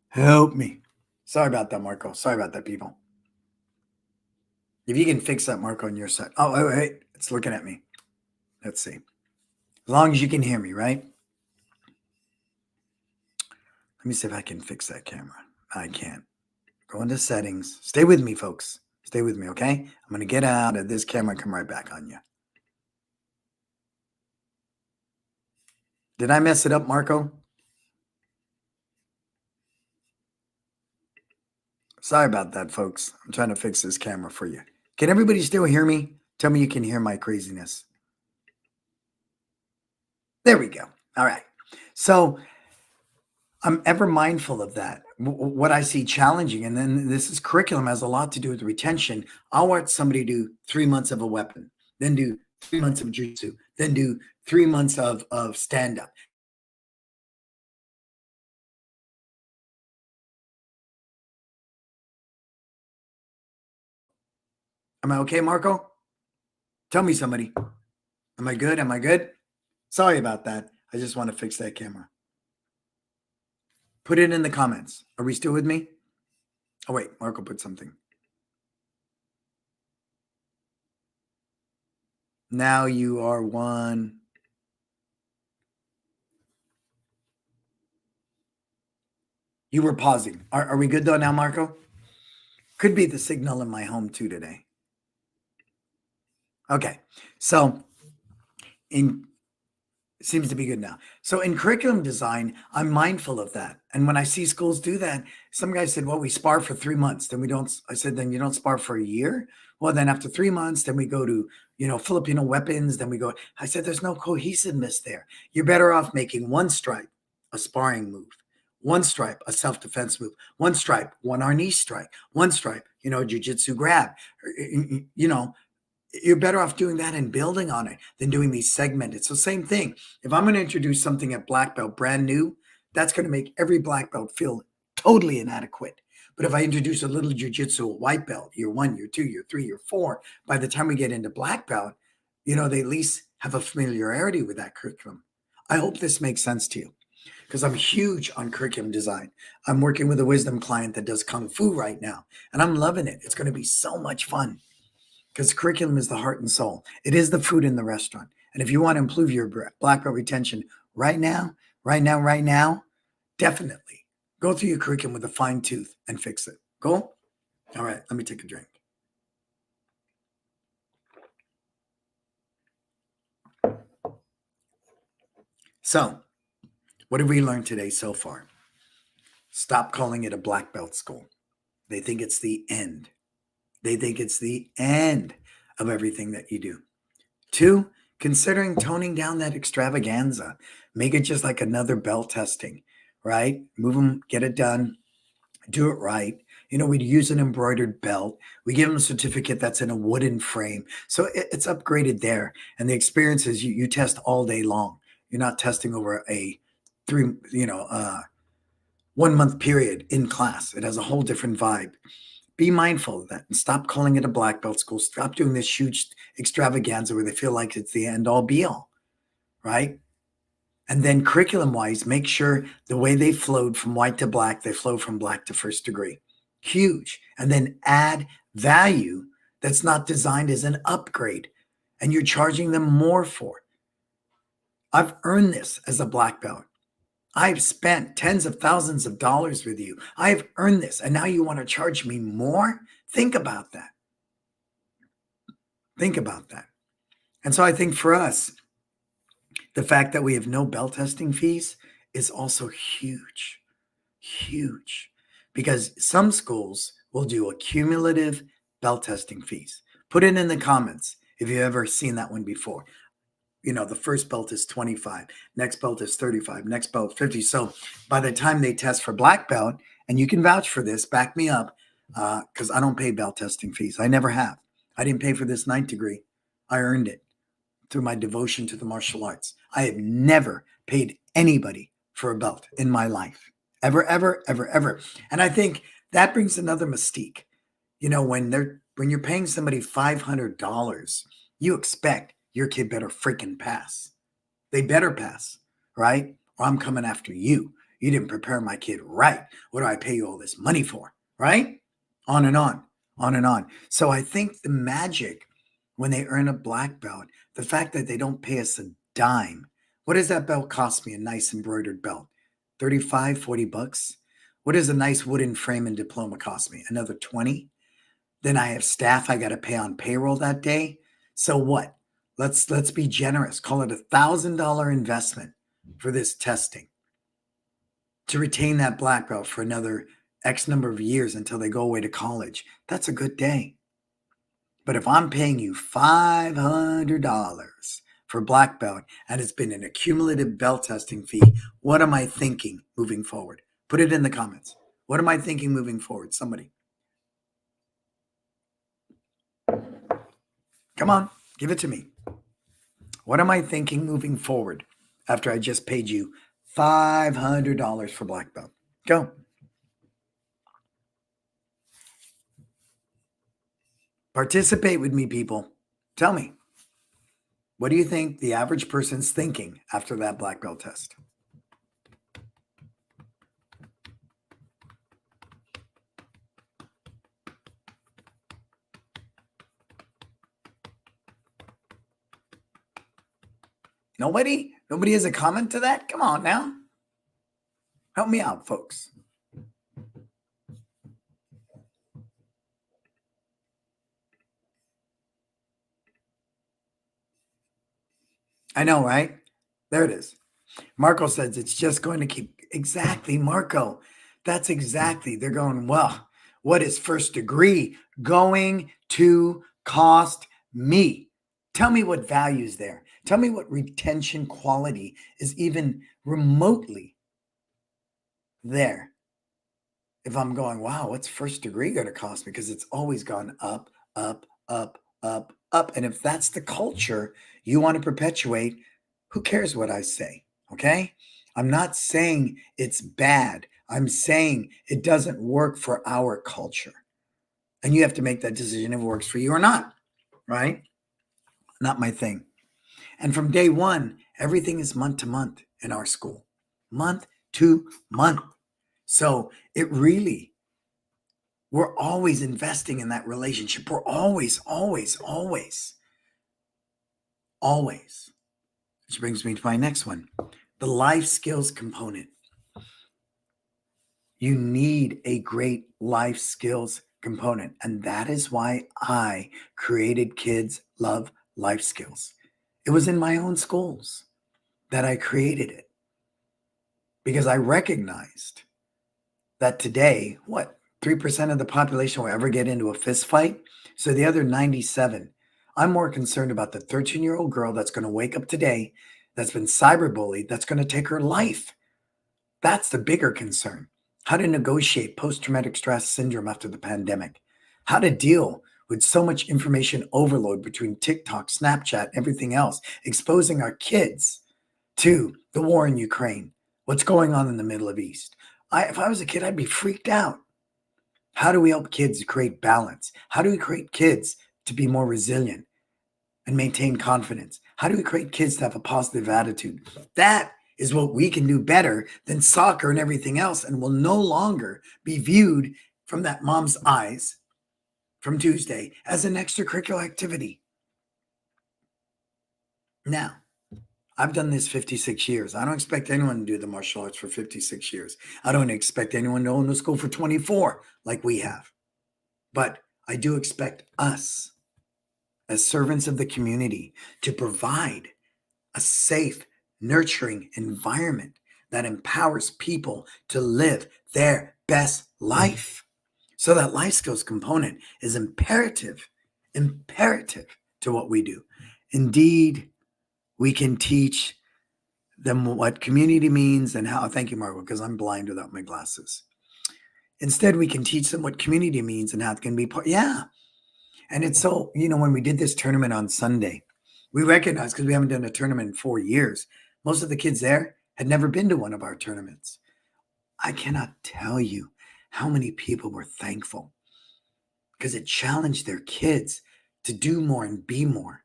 Help me. Sorry about that, Marco. Sorry about that, people. If you can fix that, Marco, on your side. Oh, wait. It's looking at me. Let's see. As long as you can hear me, right? Let me see if I can fix that camera. I can't. Go into settings. Stay with me, folks. Stay with me, okay? I'm going to get out of this camera and come right back on you. Did I mess it up, Marco? Sorry about that, folks. I'm trying to fix this camera for you. Can everybody still hear me? Tell me you can hear my craziness. There we go. All right. So I'm ever mindful of that. What I see challenging, and then this is curriculum has a lot to do with retention. I'll watch somebody do 3 months of a weapon, then do 3 months of jiu-jitsu, then do 3 months of stand-up. Am I okay, Marco? Tell me, somebody. Am I good? Am I good? Sorry about that. I just want to fix that camera. Put it in the comments. Are we still with me? Oh, wait. Marco put something. Now you are one. You were pausing. Are we good though now, Marco? Could be the signal in my home too today. Okay. So seems to be good now. So in curriculum design, I'm mindful of that. And when I see schools do that, some guy said, well, we spar for 3 months. Then we don't, I said, then you don't spar for a year. Well, then after 3 months, then we go to, Filipino weapons. Then we go, I said, there's no cohesiveness there. You're better off making one stripe, a sparring move, one stripe, a self-defense move, one stripe, one arm strike, one stripe, jiu-jitsu grab, you're better off doing that and building on it than doing these segmented. So same thing. If I'm going to introduce something at black belt brand new, that's going to make every black belt feel totally inadequate. But if I introduce a little jiu-jitsu at white belt, year 1, year 2, year 3, year 4, by the time we get into black belt, they at least have a familiarity with that curriculum. I hope this makes sense to you because I'm huge on curriculum design. I'm working with a wisdom client that does Kung Fu right now, and I'm loving it. It's going to be so much fun. Because curriculum is the heart and soul. It is the food in the restaurant. And if you want to improve your black belt retention right now, definitely go through your curriculum with a fine tooth and fix it. Cool? All right, let me take a drink. So, what have we learned today so far? Stop calling it a black belt school. They think it's the end. They think it's the end of everything that you do. 2, considering toning down that extravaganza. Make it just like another belt testing, right? Move them, get it done, do it right. We'd use an embroidered belt. We give them a certificate that's in a wooden frame. So it's upgraded there. And the experience is you test all day long. You're not testing over a 1 month period in class. It has a whole different vibe. Be mindful of that and stop calling it a black belt school. Stop doing this huge extravaganza where they feel like it's the end all be all, right? And then curriculum wise, make sure the way they flowed from white to black, they flow from black to first degree. Huge. And then add value that's not designed as an upgrade and you're charging them more for. I've earned this as a black belt. I've spent tens of thousands of dollars with you. I've earned this. And now you want to charge me more? Think about that. Think about that. And so I think for us, the fact that we have no belt testing fees is also huge, huge. Because some schools will do a cumulative belt testing fees. Put it in the comments if you've ever seen that one before. The first belt is 25, next belt is 35, next belt 50. So by the time they test for black belt, and you can vouch for this, back me up, because I don't pay belt testing fees. I never have. I didn't pay for this 9th degree. I earned it through my devotion to the martial arts. I have never paid anybody for a belt in my life. Ever, ever, ever, ever. And I think that brings another mystique. When you're paying somebody $500, you expect your kid better freaking pass. They better pass, right? Or I'm coming after you. You didn't prepare my kid right. What do I pay you all this money for, right? On and on, on and on. So I think the magic when they earn a black belt, the fact that they don't pay us a dime. What does that belt cost me? A nice embroidered belt? 35, 40 bucks? What does a nice wooden frame and diploma cost me? Another 20? Then I have staff I got to pay on payroll that day. So what? Let's be generous. Call it $1,000 investment for this testing to retain that black belt for another X number of years until they go away to college. That's a good day. But if I'm paying you $500 for black belt and it's been an accumulative belt testing fee, what am I thinking moving forward? Put it in the comments. What am I thinking moving forward? Somebody. Come on, give it to me. What am I thinking moving forward after I just paid you $500 for black belt? Go. Participate with me, people. Tell me, what do you think the average person's thinking after that black belt test? Nobody? Nobody has a comment to that? Come on now. Help me out, folks. I know, right? There it is. Marco says it's just going to keep. Exactly, Marco. That's exactly. They're going, well, what is first degree going to cost me? Tell me what value is there. Tell me what retention quality is even remotely there. If I'm going, wow, what's first degree going to cost me? Because it's always gone up, up, up, up, up. And if that's the culture you want to perpetuate, who cares what I say? Okay. I'm not saying it's bad. I'm saying it doesn't work for our culture. And you have to make that decision if it works for you or not. Right? Not my thing. And from day one, everything is month to month in our school. Month to month. So it really, we're always investing in that relationship. We're always. Which brings me to my next one. The life skills component. You need a great life skills component. And that is why I created Kids Love Life Skills. It was in my own schools that I created it because I recognized that today, what, 3% of the population will ever get into a fist fight? So the other 97, I'm more concerned about the 13-year-old girl that's going to wake up today, that's been cyberbullied, that's going to take her life. That's the bigger concern. How to negotiate post-traumatic stress syndrome after the pandemic. How to deal with so much information overload between TikTok, Snapchat, everything else, exposing our kids to the war in Ukraine, what's going on in the Middle East. If I was a kid, I'd be freaked out. How do we help kids create balance? How do we create kids to be more resilient and maintain confidence? How do we create kids to have a positive attitude? That is what we can do better than soccer and everything else, and will no longer be viewed from that mom's eyes from Tuesday as an extracurricular activity. Now, I've done this 56 years. I don't expect anyone to do the martial arts for 56 years. I don't expect anyone to own the school for 24 like we have. But I do expect us, as servants of the community, to provide a safe, nurturing environment that empowers people to live their best life. So that life skills component is imperative to what we do. Indeed, we can teach them what community means and how. Thank you, Margot, because I'm blind without my glasses. Instead, we can teach them what community means and how it can be part. Yeah. And it's so, when we did this tournament on Sunday, we recognized, because we haven't done a tournament in 4 years, most of the kids there had never been to one of our tournaments. I cannot tell you how many people were thankful because it challenged their kids to do more and be more,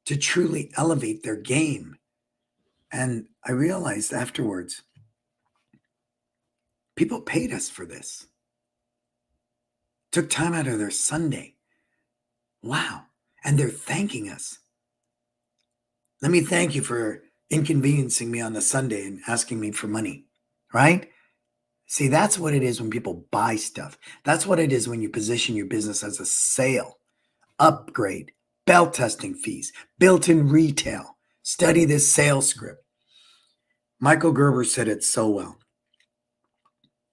to truly elevate their game. And I realized afterwards, people paid us for this, took time out of their Sunday. Wow. And they're thanking us. Let me thank you for inconveniencing me on the Sunday and asking me for money, right? See, that's what it is when people buy stuff. That's what it is when you position your business as a sale, upgrade, bell testing fees, built-in retail. Study this sales script. Michael Gerber said it so well.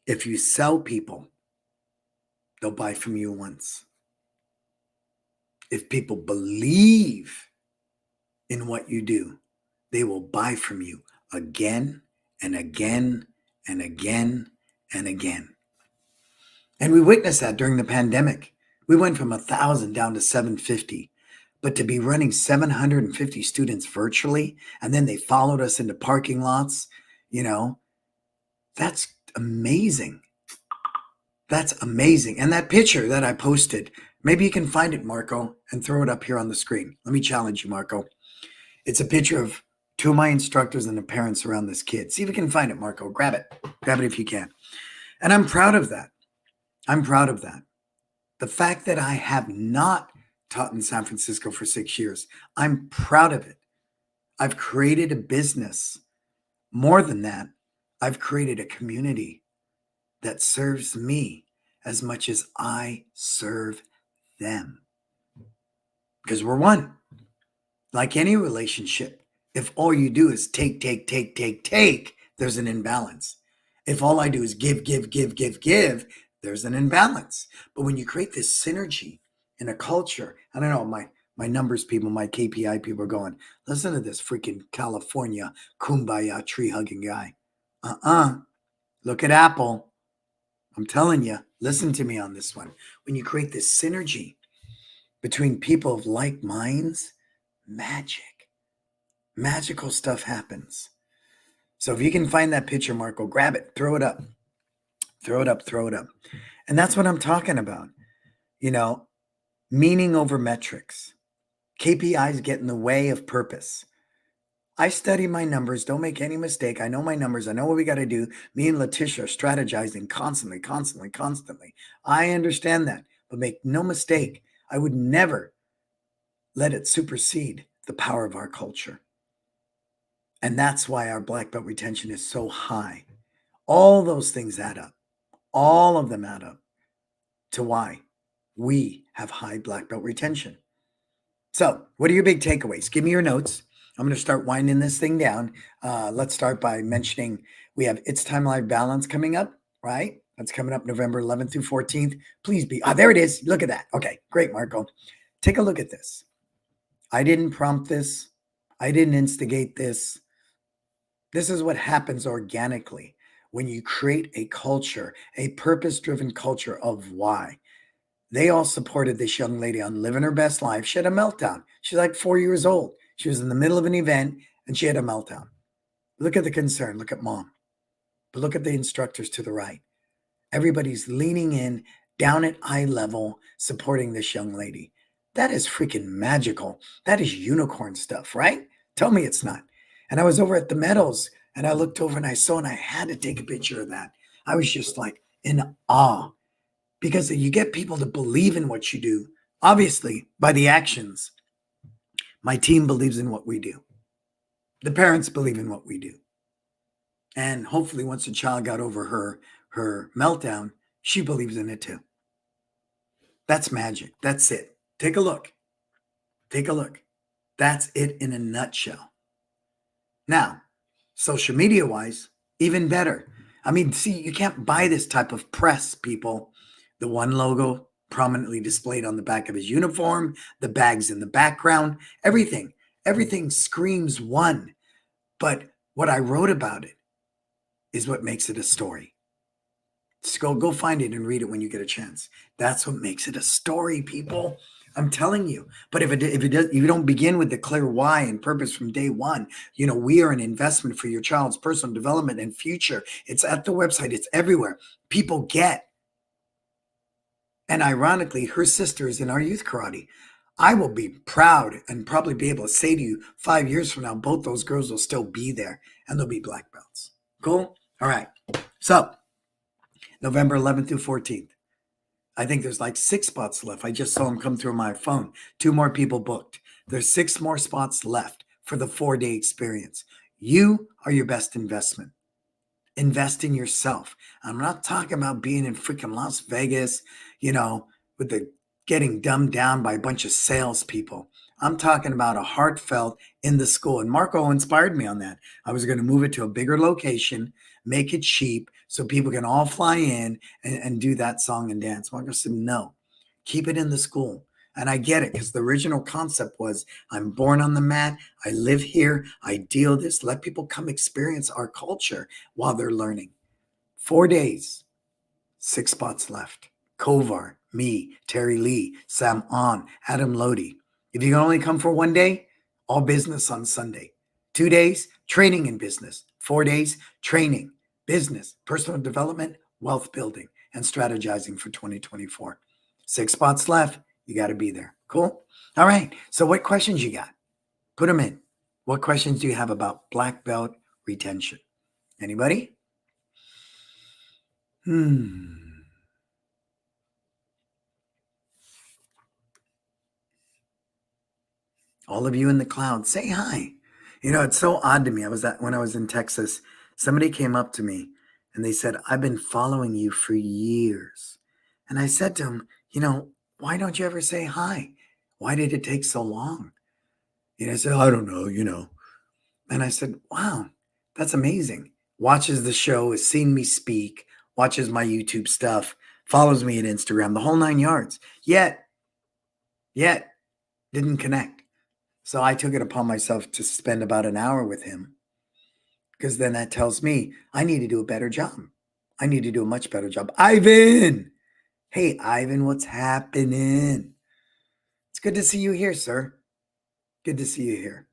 If you sell people, they'll buy from you once. If people believe in what you do, they will buy from you again and again and again and again. And we witnessed that during the pandemic. We went from 1,000 down to 750. But to be running 750 students virtually, and then they followed us into parking lots, that's amazing. That's amazing. And that picture that I posted, maybe you can find it, Marco, and throw it up here on the screen. Let me challenge you, Marco. It's a picture of 2 of my instructors and the parents around this kid. See if you can find it, Marco. Grab it. Grab it if you can. And I'm proud of that. I'm proud of that. The fact that I have not taught in San Francisco for 6 years, I'm proud of it. I've created a business. More than that, I've created a community that serves me as much as I serve them. Because we're one. Like any relationship, if all you do is take, there's an imbalance. If all I do is give, there's an imbalance. But when you create this synergy in a culture, I don't know, my numbers people, my KPI people are going, listen to this freaking California kumbaya tree hugging guy. Look at Apple. I'm telling you, listen to me on this one. When you create this synergy between people of like minds, magical stuff happens. So if you can find that picture, Marco, grab it, throw it up. And that's what I'm talking about. Meaning over metrics. KPIs get in the way of purpose. I study my numbers. Don't make any mistake. I know my numbers. I know what we got to do. Me and Letitia are strategizing constantly. I understand that. But make no mistake, I would never let it supersede the power of our culture. And that's why our black belt retention is so high. All those things add up. All of them add up to why we have high black belt retention. So what are your big takeaways? Give me your notes. I'm going to start winding this thing down. Let's start by mentioning we have It's Time Live Balance coming up. right? That's coming up November 11th through 14th. Please be. There it is. Look at that. Okay, great, Marco. Take a look at this. I didn't prompt this. I didn't instigate this. This is what happens organically when you create a culture, a purpose-driven culture of why. They all supported this young lady on living her best life. She had a meltdown. She's like 4 years old. She was in the middle of an event and she had a meltdown. Look at the concern. Look at mom. But look at the instructors to the right. Everybody's leaning in, down at eye level, supporting this young lady. That is freaking magical. That is unicorn stuff, right? Tell me it's not. And I was over at the Meadows and I looked over and I saw and I had to take a picture of that. I was just like in awe because you get people to believe in what you do, obviously by the actions. My team believes in what we do. The parents believe in what we do. And hopefully once the child got over her meltdown, she believes in it too. That's magic. That's it. Take a look. Take a look. That's it in a nutshell. Now, social media wise, even better. I mean, see, you can't buy this type of press, people. The one logo prominently displayed on the back of his uniform, the bags in the background, everything. Everything screams one. But what I wrote about it is what makes it a story. Just go find it and read it when you get a chance. That's what makes it a story, people. I'm telling you. But if you don't begin with the clear why and purpose from day one, we are an investment for your child's personal development and future. It's at the website. It's everywhere. People get. And ironically, her sister is in our youth karate. I will be proud and probably be able to say to you 5 years from now, both those girls will still be there and they'll be black belts. Cool? All right. So November 11th through 14th. I think there's like 6 spots left. I just saw them come through my phone. 2 more people booked. There's 6 more spots left for the 4-day experience. You are your best investment. Invest in yourself. I'm not talking about being in freaking Las Vegas, with the getting dumbed down by a bunch of salespeople. I'm talking about a heartfelt in the school. And Marco inspired me on that. I was going to move it to a bigger location, make it cheap so people can all fly in and do that song and dance. Marco said, no, keep it in the school. And I get it because the original concept was I'm born on the mat. I live here. I deal this. Let people come experience our culture while they're learning. 4 days, 6 spots left. Kovar, me, Terry Lee, Sam On, Adam Lodi. If you can only come for 1 day, all business on Sunday. 2 days, training in business. 4 days, training, business, personal development, wealth building, and strategizing for 2024. 6 spots left. You got to be there. Cool? All right. So what questions you got? Put them in. What questions do you have about black belt retention? Anybody? All of you in the cloud, say hi. It's so odd to me. When I was in Texas, somebody came up to me and they said, I've been following you for years. And I said to him, why don't you ever say hi? Why did it take so long? He said, I don't know. And I said, wow, that's amazing. Watches the show, has seen me speak, watches my YouTube stuff, follows me at Instagram, the whole 9 yards. Yet, didn't connect. So I took it upon myself to spend about an hour with him because then that tells me I need to do a better job. I need to do a much better job. Ivan! Hey, Ivan, what's happening? It's good to see you here, sir. Good to see you here.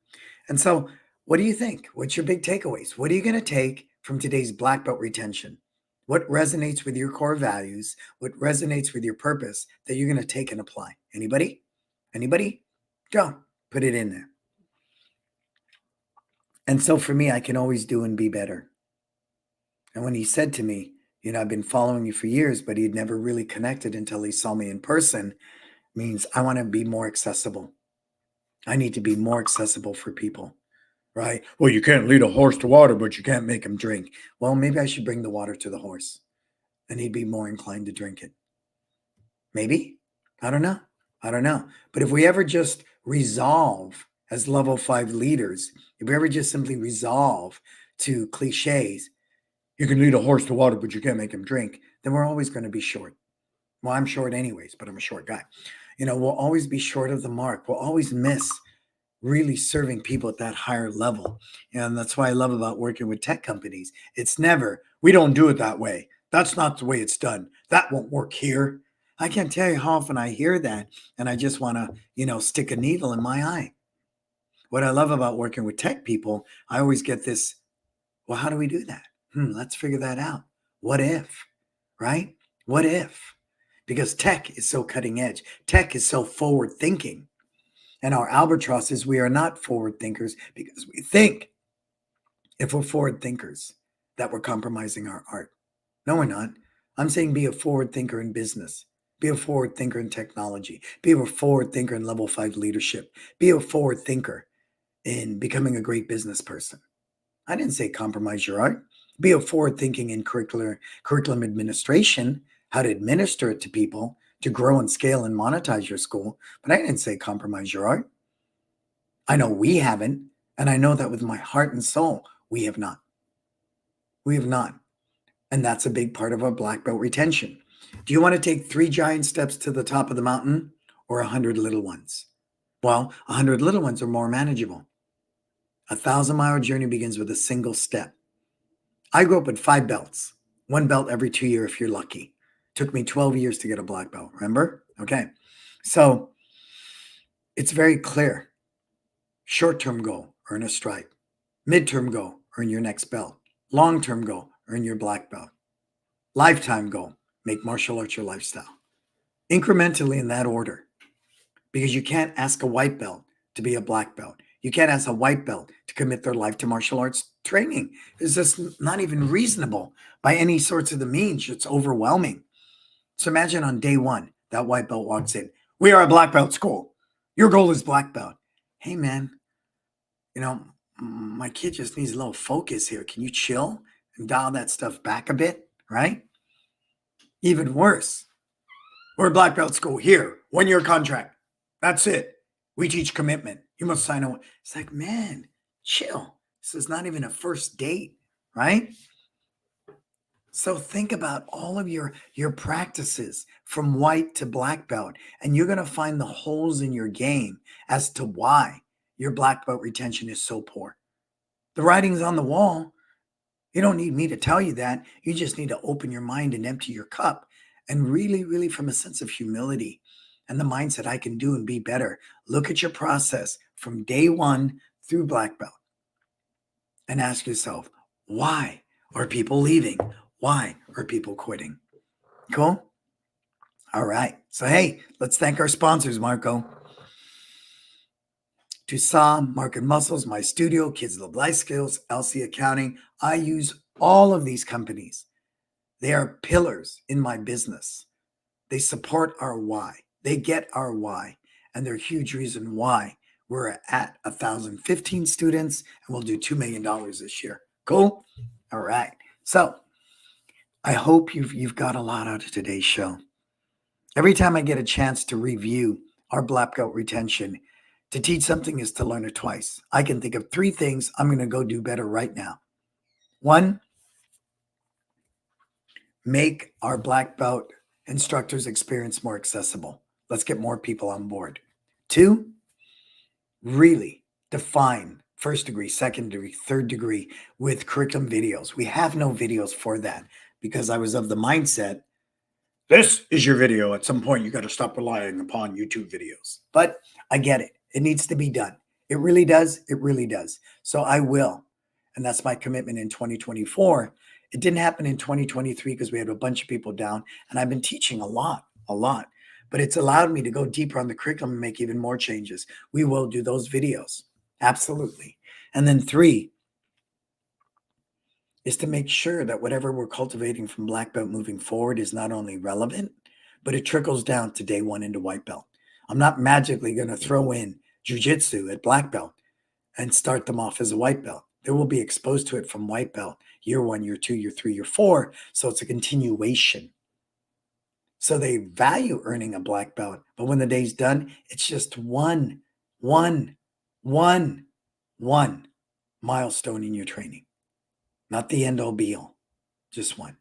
And so what do you think? What's your big takeaways? What are you going to take from today's black belt retention? What resonates with your core values? What resonates with your purpose that you're going to take and apply? Anybody? Anybody? Go. Put it in there. And so for me, I can always do and be better. And when he said to me, I've been following you for years, but he'd never really connected until he saw me in person, means I want to be more accessible. I need to be more accessible for people, right? Well, you can't lead a horse to water, but you can't make him drink. Well, maybe I should bring the water to the horse and he'd be more inclined to drink it. Maybe. I don't know. But if we ever just resolve as level 5 leaders, if we ever just simply resolve to cliches, You can lead a horse to water, but you can't make him drink. Then we're always going to be short. Well, I'm short anyways, but I'm a short guy. We'll always be short of the mark. We'll always miss really serving people at that higher level. And that's why I love about working with tech companies. It's never, we don't do it that way. That's not the way it's done. That won't work here. I can't tell you how often I hear that and I just want to, stick a needle in my eye. What I love about working with tech people, I always get this, well, how do we do that? Let's figure that out. What if, right? What if? Because tech is so cutting edge. Tech is so forward thinking. And our albatross is we are not forward thinkers because we think if we're forward thinkers that we're compromising our art. No, we're not. I'm saying be a forward thinker in business. Be a forward thinker in technology. Be a forward thinker in level 5 leadership. Be a forward thinker in becoming a great business person. I didn't say compromise your art. Be a forward thinking in curriculum administration, how to administer it to people, to grow and scale and monetize your school. But I didn't say compromise your art. I know we haven't. And I know that with my heart and soul, we have not. We have not. And that's a big part of our black belt retention. Do you want to take 3 giant steps to the top of the mountain or 100 little ones? Well, 100 little ones are more manageable. 1,000-mile journey begins with a single step. I grew up with 5 belts, 1 belt every 2 years if you're lucky. Took me 12 years to get a black belt, remember? Okay. So it's very clear. Short-term goal, earn a stripe. Mid-term goal, earn your next belt. Long-term goal, earn your black belt. Lifetime goal, make martial arts your lifestyle. Incrementally in that order. Because you can't ask a white belt to be a black belt. You can't ask a white belt to commit their life to martial arts training. It's just not even reasonable by any sorts of the means. It's overwhelming. So imagine on day 1, that white belt walks in. We are a black belt school. Your goal is black belt. Hey, man, my kid just needs a little focus here. Can you chill and dial that stuff back a bit, right? Even worse, we're a black belt school here, 1-year contract. That's it. We teach commitment. You must sign on. It's like, man, chill. This is not even a first date, right? So think about all of your practices from white to black belt, and you're going to find the holes in your game as to why your black belt retention is so poor. The writing's on the wall. You don't need me to tell you that. You just need to open your mind and empty your cup and really, really from a sense of humility and the mindset I can do and be better. Look at your process from day 1 through black belt and ask yourself, why are people leaving? Why are people quitting? Cool? All right. So, hey, let's thank our sponsors, Marco. Tucson, Market Muscles, My Studio, Kids Love Life Skills, LC Accounting. I use all of these companies. They are pillars in my business. They support our why. They get our why. And they're a huge reason why we're at 1,015 students and we'll do $2 million this year. Cool? All right. So I hope you've got a lot out of today's show. Every time I get a chance to review our black belt retention, to teach something is to learn it twice. I can think of 3 things I'm going to go do better right now. 1, make our black belt instructors' experience more accessible. Let's get more people on board. 2, really define first degree, second degree, third degree with curriculum videos. We have no videos for that because I was of the mindset, this is your video. At some point, you got to stop relying upon YouTube videos. But I get it. It needs to be done. It really does. It really does. So I will. And that's my commitment in 2024. It didn't happen in 2023 because we had a bunch of people down. And I've been teaching a lot. But it's allowed me to go deeper on the curriculum and make even more changes. We will do those videos. Absolutely. And then 3 is to make sure that whatever we're cultivating from black belt moving forward is not only relevant, but it trickles down to day 1 into white belt. I'm not magically going to throw in jiu-jitsu at black belt and start them off as a white belt. They will be exposed to it from white belt, year 1, year 2, year 3, year 4. So it's a continuation. So they value earning a black belt, but when the day's done, it's just one milestone in your training. Not the end all be all. Just one.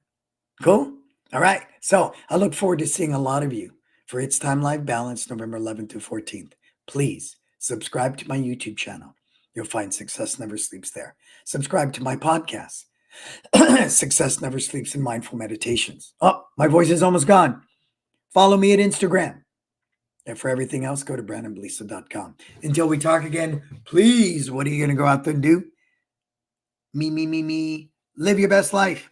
Cool? All right. So I look forward to seeing a lot of you for It's Time Life Balance, November 11th to 14th. Please subscribe to my YouTube channel. You'll find Success Never Sleeps there. Subscribe to my podcast, Success Never Sleeps in Mindful Meditations. Oh, my voice is almost gone. Follow me at Instagram. And for everything else, go to brannonbeliso.com. Until we talk again, please, what are you going to go out there and do? Me. Live your best life.